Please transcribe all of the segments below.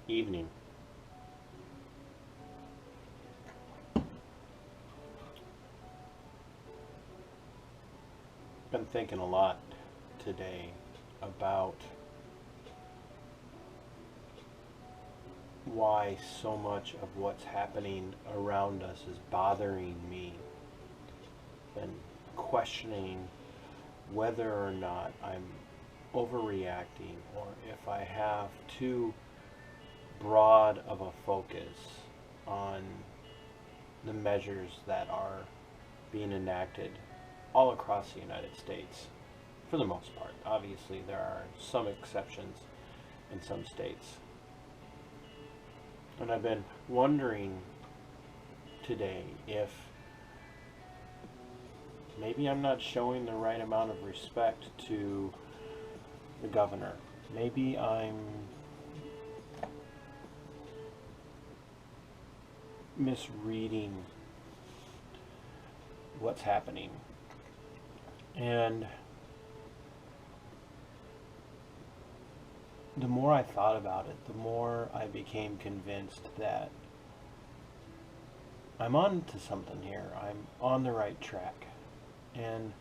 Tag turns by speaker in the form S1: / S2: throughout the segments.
S1: evening. Been thinking a lot today about why so much of what's happening around us is bothering me, and questioning whether or not I'm overreacting or if I have too broad of a focus on the measures that are being enacted all across the United States, for the most part. Obviously, there are some exceptions in some states. And I've been wondering today if maybe I'm not showing the right amount of respect to the governor. Maybe I'm misreading what's happening. And the more I thought about it, the more I became convinced that I'm on to something here. I'm on the right track. And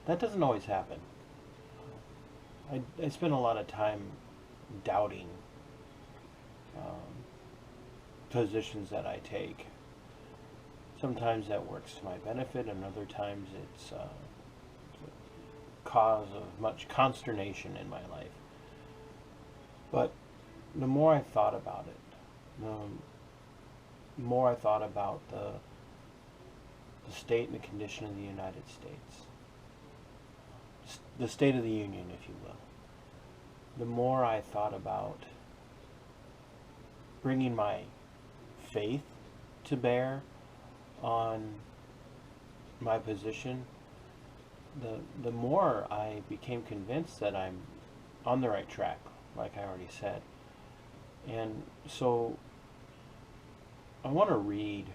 S1: that doesn't always happen. I spend a lot of time doubting positions that I take. Sometimes that works to my benefit, and other times it's a cause of much consternation in my life. But the more I thought about it, the more I thought about the state and the condition of the United States, the State of the Union, if you will, the more I thought about bringing my faith to bear on my position, the more I became convinced that I'm on the right track, like I already said. And so I want to read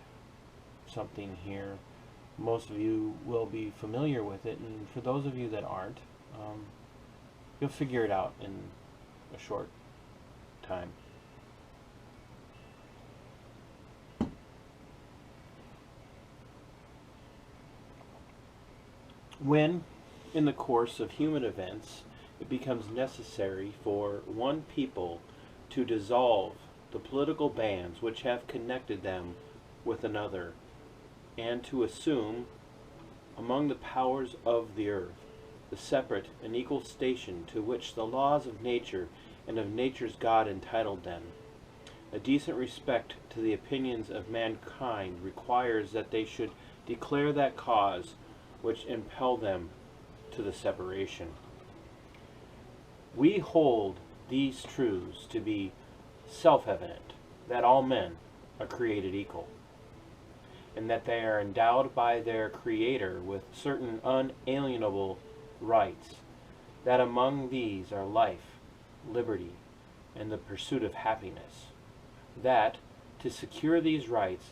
S1: something here. Most of you will be familiar with it, and for those of you that aren't, you'll figure it out in a short time. When, in the course of human events, it becomes necessary for one people to dissolve the political bands which have connected them with another, and to assume, among the powers of the earth, the separate and equal station to which the laws of nature and of nature's God entitled them, a decent respect to the opinions of mankind requires that they should declare that cause which impel them to the separation. We hold these truths to be self-evident, that all men are created equal, and that they are endowed by their Creator with certain unalienable rights, that among these are life, liberty, and the pursuit of happiness, that, to secure these rights,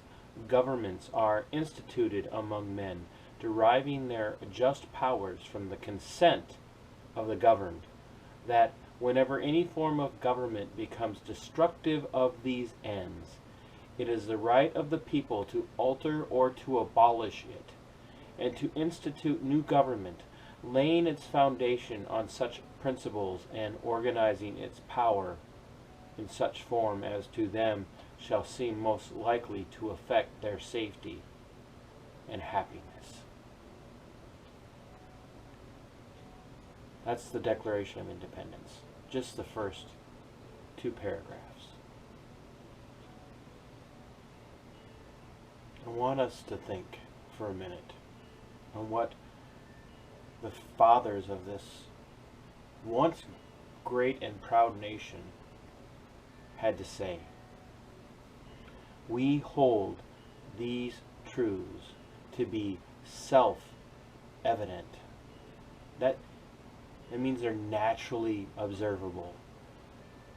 S1: governments are instituted among men, deriving their just powers from the consent of the governed, that whenever any form of government becomes destructive of these ends, it is the right of the people to alter or to abolish it, and to institute new government, laying its foundation on such principles and organizing its power in such form as to them shall seem most likely to affect their safety and happiness. That's the Declaration of Independence. Just the first two paragraphs. I want us to think for a minute on what the fathers of this once great and proud nation had to say. We hold these truths to be self-evident. That means they're naturally observable.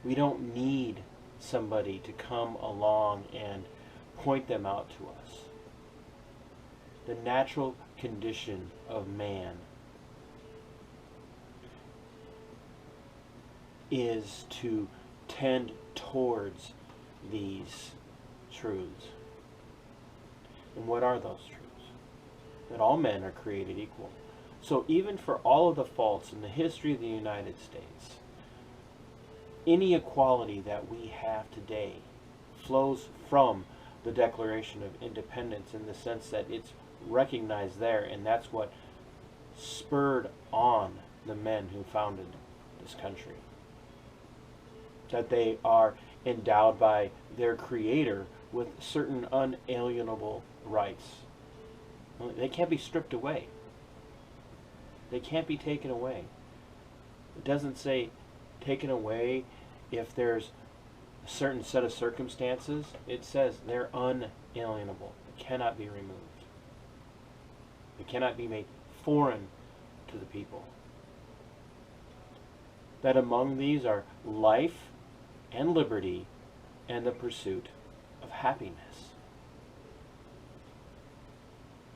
S1: We don't need somebody to come along and point them out to us. The natural condition of man is to tend towards these truths. And what are those truths? That all men are created equal. So even for all of the faults in the history of the United States, any equality that we have today flows from the Declaration of Independence, in the sense that it's recognized there, and that's what spurred on the men who founded this country. That they are endowed by their Creator with certain unalienable rights. They can't be stripped away. They can't be taken away. It doesn't say taken away if there's a certain set of circumstances. It says they're unalienable. They cannot be removed. They cannot be made foreign to the people. That among these are life and liberty and the pursuit of happiness.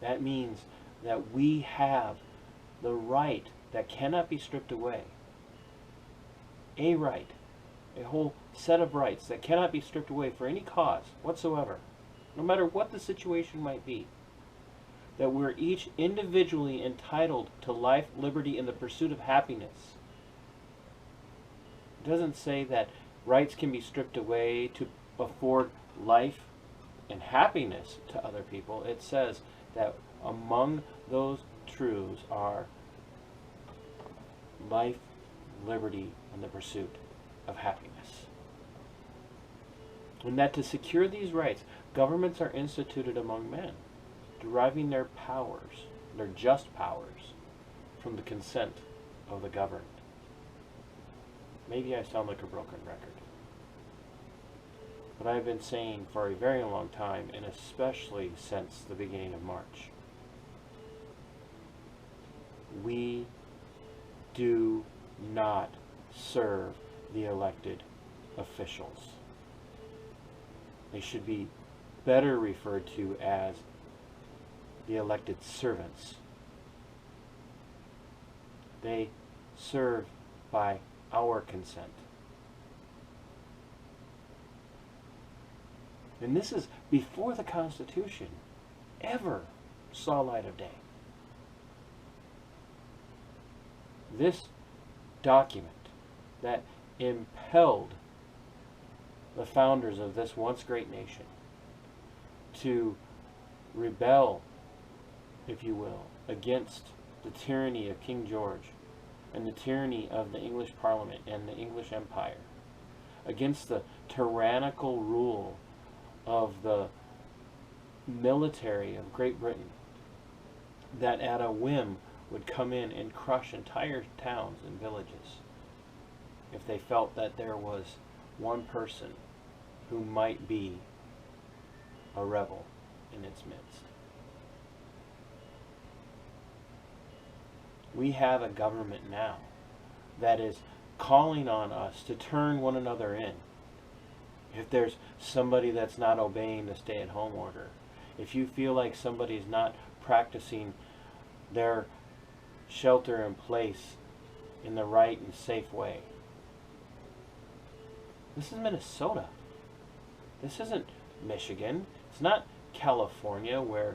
S1: That means that we have the right that cannot be stripped away. A right, a whole set of rights that cannot be stripped away for any cause whatsoever, no matter what the situation might be. That we're each individually entitled to life, liberty, and the pursuit of happiness. It doesn't say that rights can be stripped away to afford life and happiness to other people. It says that among those truths are life, liberty, and the pursuit of happiness. And that to secure these rights, governments are instituted among men, deriving their powers, their just powers, from the consent of the governed. Maybe I sound like a broken record, but I've been saying for a very long time, and especially since the beginning of March, we do not serve the elected officials. They should be better referred to as the elected servants. They serve by our consent. And this is before the Constitution ever saw light of day. This document that impelled the founders of this once great nation to rebel, if you will, against the tyranny of King George and the tyranny of the English Parliament and the English Empire, against the tyrannical rule of the military of Great Britain, that at a whim would come in and crush entire towns and villages if they felt that there was one person who might be a rebel in its midst. We have a government now that is calling on us to turn one another in. If there's somebody that's not obeying the stay-at-home order, if you feel like somebody's not practicing their shelter in place in the right and safe way. This is Minnesota. This isn't Michigan. It's not California, where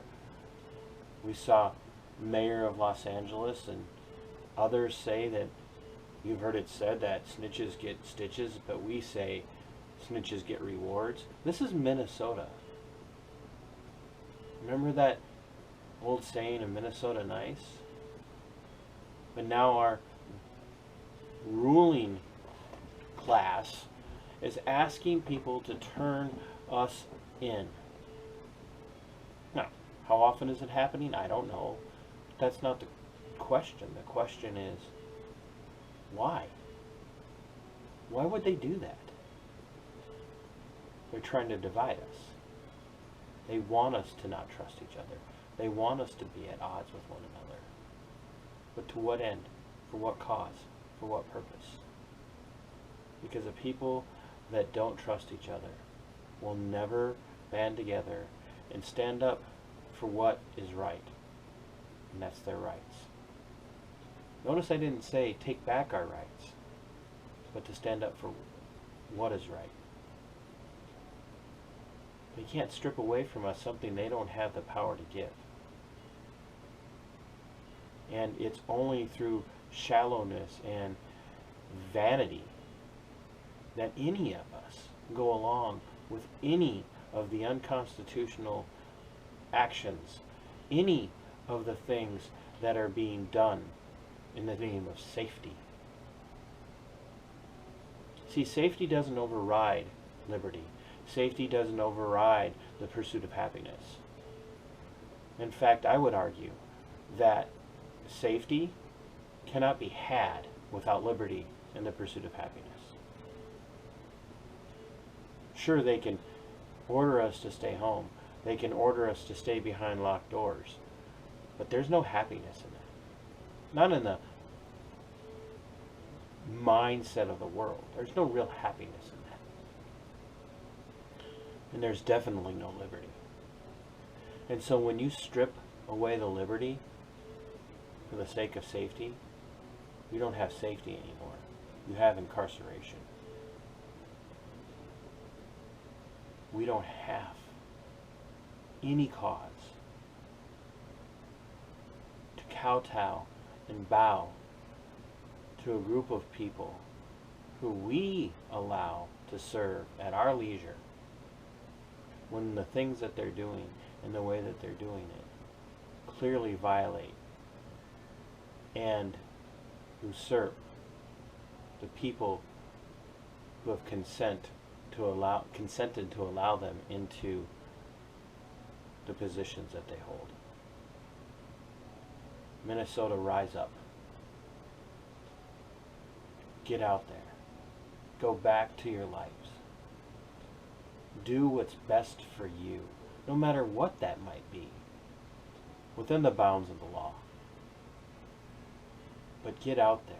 S1: we saw mayor of Los Angeles and others say that, you've heard it said that snitches get stitches, but we say snitches get rewards. This is Minnesota. Remember that old saying of Minnesota nice? But now our ruling class is asking people to turn us in. Now, how often is it happening? I don't know. That's not the question. The question is, why? Why would they do that? They're trying to divide us. They want us to not trust each other. They want us to be at odds with one another. But to what end? For what cause? For what purpose? Because the people that don't trust each other will never band together and stand up for what is right. And that's their rights. Notice I didn't say take back our rights, but to stand up for what is right. They can't strip away from us something they don't have the power to give. And it's only through shallowness and vanity that any of us go along with any of the unconstitutional actions, any of the things that are being done in the name of safety. See, safety doesn't override liberty. Safety doesn't override the pursuit of happiness. In fact, I would argue that safety cannot be had without liberty and the pursuit of happiness. Sure, they can order us to stay home. They can order us to stay behind locked doors. But there's no happiness in that. Not in the mindset of the world. There's no real happiness in that. And there's definitely no liberty. And so when you strip away the liberty for the sake of safety, you don't have safety anymore. You have incarceration. We don't have any cause to kowtow and bow to a group of people who we allow to serve at our leisure, when the things that they're doing and the way that they're doing it clearly violate and usurp the people who have consented to allow them into the positions that they hold. Minnesota, rise up. Get out there. Go back to your lives. Do what's best for you, no matter what that might be, within the bounds of the law. But get out there.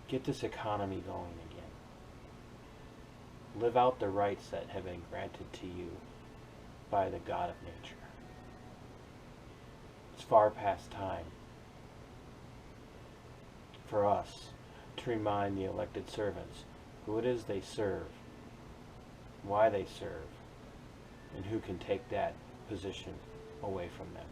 S1: Get this economy going again. Live out the rights that have been granted to you by the God of nature. It's far past time for us to remind the elected servants who it is they serve, why they serve, and who can take that position away from them.